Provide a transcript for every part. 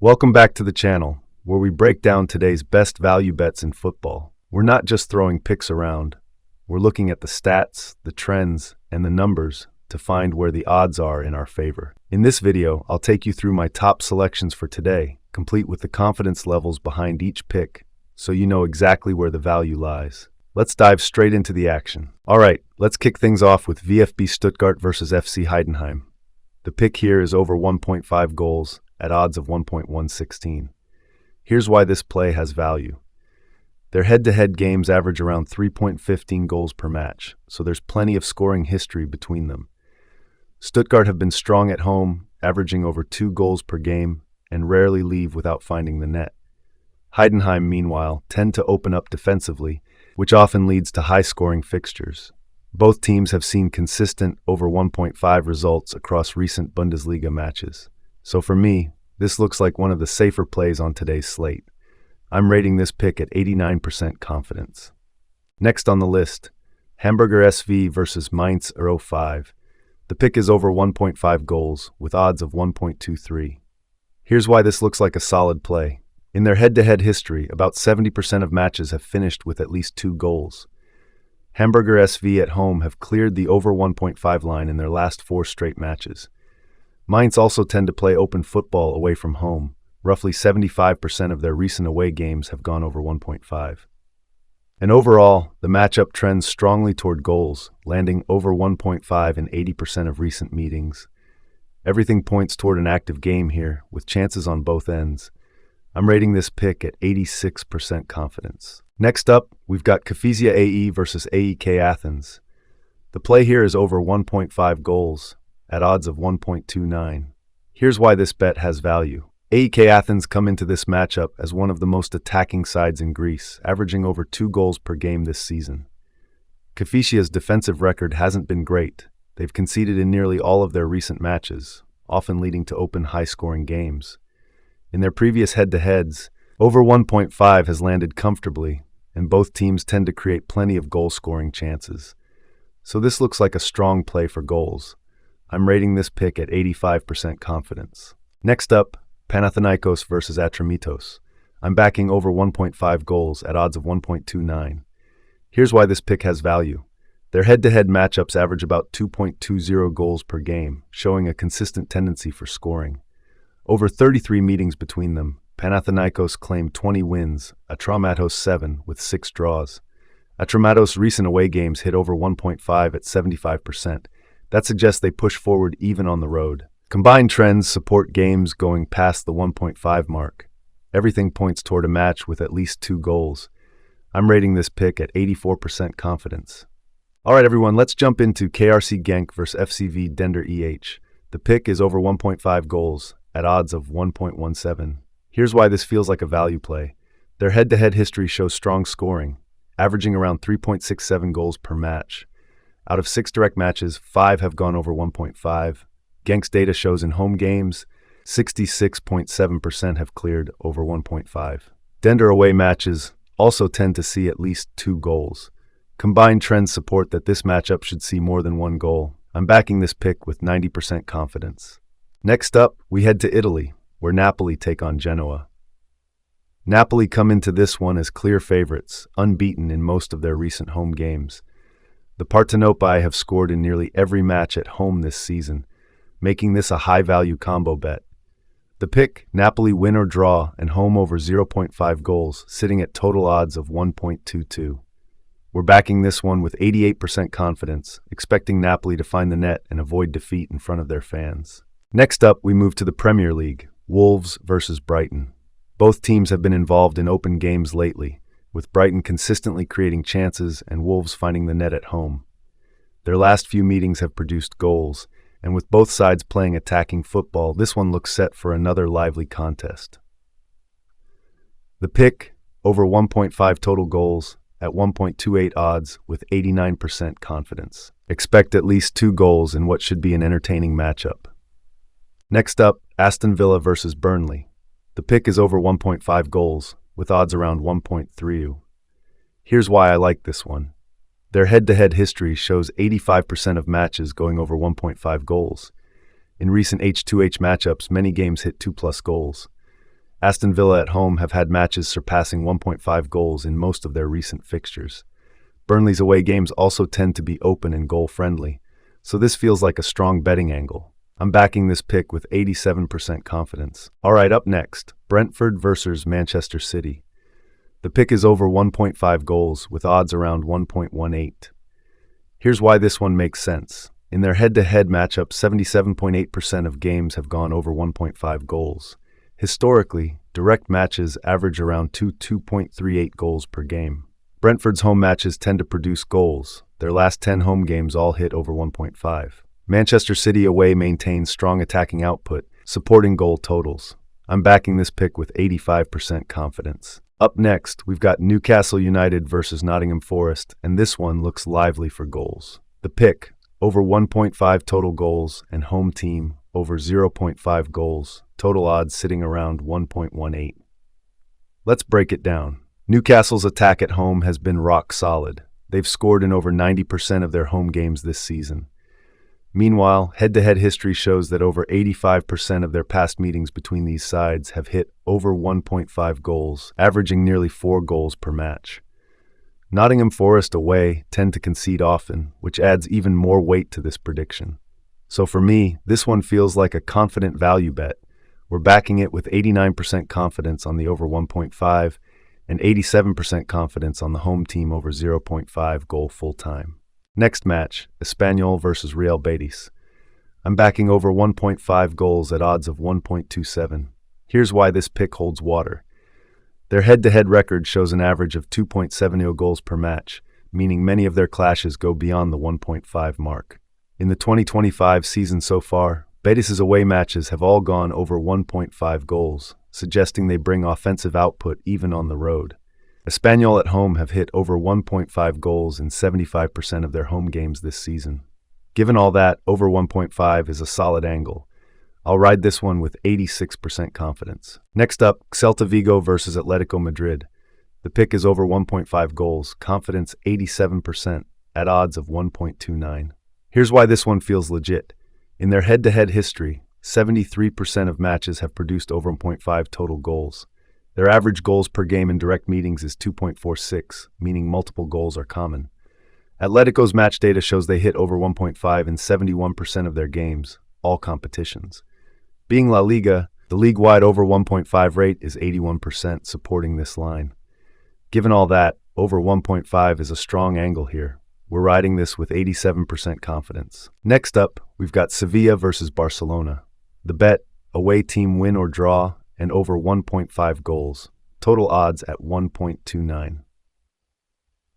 Welcome back to the channel, where we break down today's best value bets in football. We're not just throwing picks around. We're looking at the stats, the trends, and the numbers to find where the odds are in our favor. In this video, I'll take you through my top selections for today, complete with the confidence levels behind each pick, so you know exactly where the value lies. Let's dive straight into the action. Alright, let's kick things off with VfB Stuttgart versus FC Heidenheim. The pick here is over 1.5 goals, at odds of 1.116. Here's why this play has value. Their head-to-head games average around 3.15 goals per match, so there's plenty of scoring history between them. Stuttgart have been strong at home, averaging over 2 goals per game, and rarely leave without finding the net. Heidenheim, meanwhile, tend to open up defensively, which often leads to high-scoring fixtures. Both teams have seen consistent over 1.5 results across recent Bundesliga matches. So for me, this looks like one of the safer plays on today's slate. I'm rating this pick at 89% confidence. Next on the list, Hamburger SV versus Mainz 05. The pick is over 1.5 goals, with odds of 1.23. Here's why this looks like a solid play. In their head-to-head history, about 70% of matches have finished with at least 2 goals. Hamburger SV at home have cleared the over 1.5 line in their last 4 straight matches. Mainz also tend to play open football away from home. Roughly 75% of their recent away games have gone over 1.5. And overall, the matchup trends strongly toward goals, landing over 1.5 in 80% of recent meetings. Everything points toward an active game here, with chances on both ends. I'm rating this pick at 86% confidence. Next up, we've got Kifisia AE versus AEK Athens. The play here is over 1.5 goals, at odds of 1.29. Here's why this bet has value. AEK Athens come into this matchup as one of the most attacking sides in Greece, averaging over 2 goals per game this season. Kifisia's defensive record hasn't been great. They've conceded in nearly all of their recent matches, often leading to open, high-scoring games. In their previous head-to-heads, over 1.5 has landed comfortably, and both teams tend to create plenty of goal-scoring chances. So this looks like a strong play for goals. I'm rating this pick at 85% confidence. Next up, Panathinaikos versus Atromitos. I'm backing over 1.5 goals at odds of 1.29. Here's why this pick has value. Their head-to-head matchups average about 2.20 goals per game, showing a consistent tendency for scoring. Over 33 meetings between them, Panathinaikos claimed 20 wins, Atromitos 7 with 6 draws. Atromitos' recent away games hit over 1.5 at 75%. That suggests they push forward even on the road. Combined trends support games going past the 1.5 mark. Everything points toward a match with at least 2 goals. I'm rating this pick at 84% confidence. Alright everyone, let's jump into KRC Genk versus FCV Dender EH. The pick is over 1.5 goals, at odds of 1.17. Here's why this feels like a value play. Their head-to-head history shows strong scoring, averaging around 3.67 goals per match. Out of 6 direct matches, 5 have gone over 1.5. Genk's data shows in home games, 66.7% have cleared over 1.5. Dender away matches also tend to see at least 2 goals. Combined trends support that this matchup should see more than 1 goal. I'm backing this pick with 90% confidence. Next up, we head to Italy, where Napoli take on Genoa. Napoli come into this one as clear favorites, unbeaten in most of their recent home games. The Panathinaikos have scored in nearly every match at home this season, making this a high-value combo bet. The pick, Napoli win or draw, and home over 0.5 goals, sitting at total odds of 1.22. We're backing this one with 88% confidence, expecting Napoli to find the net and avoid defeat in front of their fans. Next up, we move to the Premier League, Wolves versus Brighton. Both teams have been involved in open games lately, with Brighton consistently creating chances and Wolves finding the net at home. Their last few meetings have produced goals, and with both sides playing attacking football, this one looks set for another lively contest. The pick, over 1.5 total goals, at 1.28 odds with 89% confidence. Expect at least 2 goals in what should be an entertaining matchup. Next up, Aston Villa versus Burnley. The pick is over 1.5 goals, with odds around 1.3. Here's why I like this one. Their head-to-head history shows 85% of matches going over 1.5 goals. In recent H2H matchups, many games hit 2+ goals. Aston Villa at home have had matches surpassing 1.5 goals in most of their recent fixtures. Burnley's away games also tend to be open and goal-friendly, so this feels like a strong betting angle. I'm backing this pick with 87% confidence. Alright, up next, Brentford versus Manchester City. The pick is over 1.5 goals with odds around 1.18. Here's why this one makes sense. In their head-to-head matchup, 77.8% of games have gone over 1.5 goals. Historically, direct matches average around 2.38 goals per game. Brentford's home matches tend to produce goals. Their last 10 home games all hit over 1.5. Manchester City away maintains strong attacking output, supporting goal totals. I'm backing this pick with 85% confidence. Up next, we've got Newcastle United versus Nottingham Forest, and this one looks lively for goals. The pick, over 1.5 total goals, and home team, over 0.5 goals, total odds sitting around 1.18. Let's break it down. Newcastle's attack at home has been rock solid. They've scored in over 90% of their home games this season. Meanwhile, head-to-head history shows that over 85% of their past meetings between these sides have hit over 1.5 goals, averaging nearly 4 goals per match. Nottingham Forest away tend to concede often, which adds even more weight to this prediction. So for me, this one feels like a confident value bet. We're backing it with 89% confidence on the over 1.5 and 87% confidence on the home team over 0.5 goal full-time. Next match, Espanyol versus Real Betis. I'm backing over 1.5 goals at odds of 1.27. Here's why this pick holds water. Their head-to-head record shows an average of 2.70 goals per match, meaning many of their clashes go beyond the 1.5 mark. In the 2025 season so far, Betis' away matches have all gone over 1.5 goals, suggesting they bring offensive output even on the road. Espanyol at home have hit over 1.5 goals in 75% of their home games this season. Given all that, over 1.5 is a solid angle. I'll ride this one with 86% confidence. Next up, Celta Vigo versus Atletico Madrid. The pick is over 1.5 goals, confidence 87%, at odds of 1.29. Here's why this one feels legit. In their head-to-head history, 73% of matches have produced over 1.5 total goals. Their average goals per game in direct meetings is 2.46, meaning multiple goals are common. Atletico's match data shows they hit over 1.5 in 71% of their games, all competitions. Being La Liga, the league-wide over 1.5 rate is 81%, supporting this line. Given all that, over 1.5 is a strong angle here. We're riding this with 87% confidence. Next up, we've got Sevilla versus Barcelona. The bet, away team win or draw, and over 1.5 goals. Total odds at 1.29.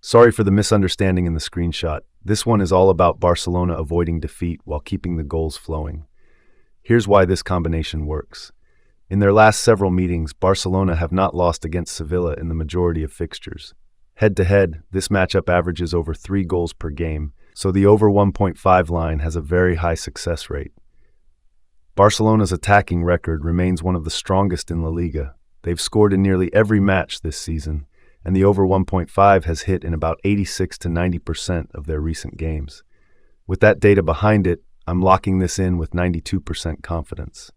Sorry for the misunderstanding in the screenshot. This one is all about Barcelona avoiding defeat while keeping the goals flowing. Here's why this combination works. In their last several meetings, Barcelona have not lost against Sevilla in the majority of fixtures. Head-to-head, this matchup averages over 3 goals per game, so the over 1.5 line has a very high success rate. Barcelona's attacking record remains one of the strongest in La Liga. They've scored in nearly every match this season, and the over 1.5 has hit in about 86 to 90% of their recent games. With that data behind it, I'm locking this in with 92% confidence.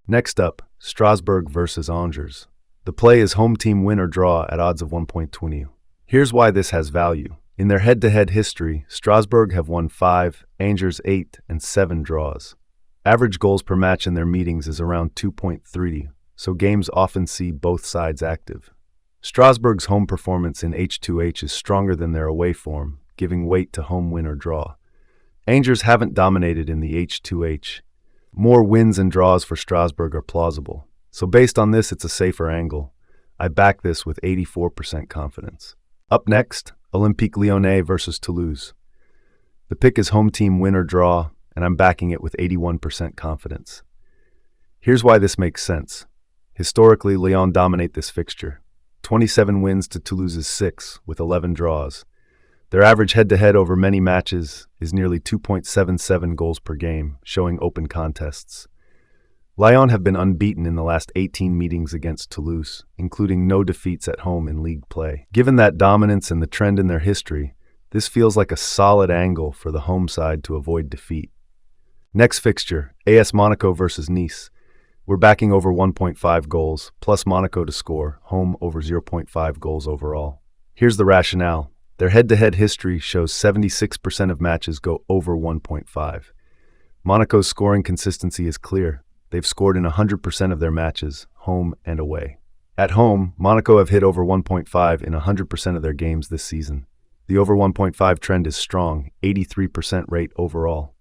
Next up, Strasbourg versus Angers. The play is home team win or draw at odds of 1.20. Here's why this has value. In their head-to-head history, Strasbourg have won 5, Angers 8, and 7 draws. Average goals per match in their meetings is around 2.30, so games often see both sides active. Strasbourg's home performance in H2H is stronger than their away form, giving weight to home win or draw. Angers haven't dominated in the H2H. More wins and draws for Strasbourg are plausible, so based on this, it's a safer angle. I back this with 84% confidence. Up next, Olympique Lyonnais versus Toulouse. The pick is home team win or draw, and I'm backing it with 81% confidence. Here's why this makes sense. Historically, Lyon dominate this fixture. 27 wins to Toulouse's 6, with 11 draws. Their average head-to-head over many matches is nearly 2.77 goals per game, showing open contests. Lyon have been unbeaten in the last 18 meetings against Toulouse, including no defeats at home in league play. Given that dominance and the trend in their history, this feels like a solid angle for the home side to avoid defeat. Next fixture, AS Monaco versus Nice. We're backing over 1.5 goals, plus Monaco to score, home over 0.5 goals overall. Here's the rationale. Their head-to-head history shows 76% of matches go over 1.5. Monaco's scoring consistency is clear. They've scored in 100% of their matches, home and away. At home, Monaco have hit over 1.5 in 100% of their games this season. The over 1.5 trend is strong, 83% rate overall.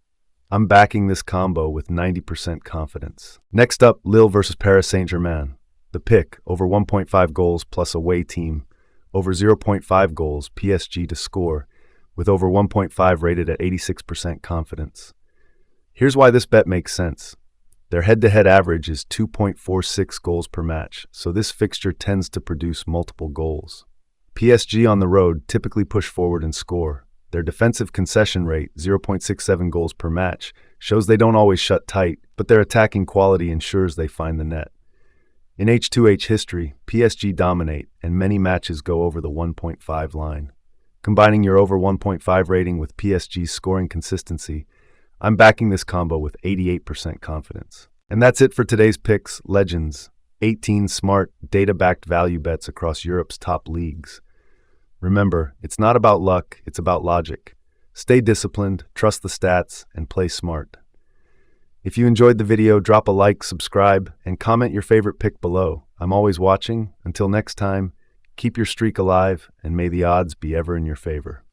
I'm backing this combo with 90% confidence. Next up, Lille versus Paris Saint-Germain. The pick, over 1.5 goals plus away team, over 0.5 goals, PSG to score, with over 1.5 rated at 86% confidence. Here's why this bet makes sense. Their head-to-head average is 2.46 goals per match, so this fixture tends to produce multiple goals. PSG on the road typically push forward and score. Their defensive concession rate, 0.67 goals per match, shows they don't always shut tight, but their attacking quality ensures they find the net. In H2H history, PSG dominate, and many matches go over the 1.5 line. Combining your over 1.5 rating with PSG's scoring consistency, I'm backing this combo with 88% confidence. And that's it for today's picks, legends. 18 smart, data-backed value bets across Europe's top leagues. Remember, it's not about luck, it's about logic. Stay disciplined, trust the stats, and play smart. If you enjoyed the video, drop a like, subscribe, and comment your favorite pick below. I'm always watching. Until next time, keep your streak alive, and may the odds be ever in your favor.